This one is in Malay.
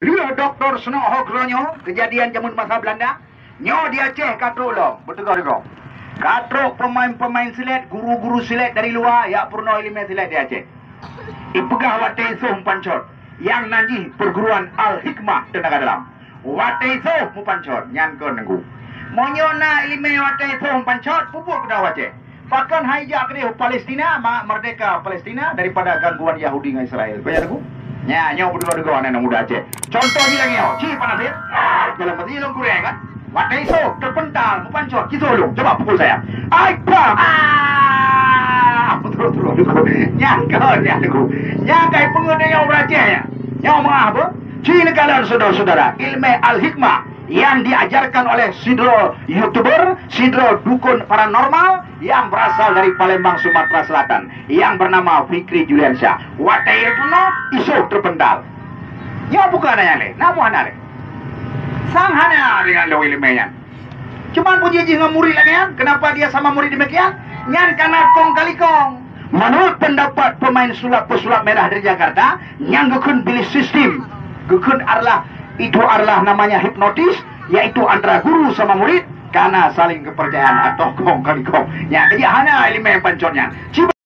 Dia doktor senok hokronyo kejadian zaman masa Belanda. Nyo dia Aceh katrok lo, betul-betul. Katrok pemain-pemain silat, guru-guru silat dari luar yang pernah ilmu silat di Aceh. Ipegah watai soh pancor yang nanji perguruan Al-Hikmah tenaga dalam. Watai soh mu pancor nyan ko nenggu. Monyo na ilmu watai soh pancor pupuk kena Aceh. Bahkan hijack ke Palestina, merdeka Palestina daripada gangguan Yahudi dengan Israel. Kau nenggu? Nya, nyo berdua-dua anak muda Aceh. Contoh ni lagi yo, ci panas ya. Dalam peti long kurang kan. Watai so terpental, mupancor, kisolong. Coba pukul saya. Aipa. Betul-betul aku. Nyangka. Nyangka pengen yang Aceh ya. Yang mengah apa? Ci negara saudara-saudara, ilmu Al-Hikmah yang diajarkan oleh sidro YouTuber, sidro dukun paranormal yang berasal dari Palembang, Sumatera Selatan, yang bernama Fikri Juliansyah. Watai puno isu terpental. Ya bukan yang le, namu hana le. Sang hana dengan lo ilmunya. Cuman puji dengan murid lagi kan? Kenapa dia sama murid demikian? Nyan karena kong kali kong. Menurut pendapat pemain sulap pesulap merah dari Jakarta, yang gekun pilih sistem, gekun itu adalah namanya hipnotis, yaitu antara guru sama murid karena saling kepercayaan atau kong kali kong. Ya, jadi hana ilmu yang panconnya.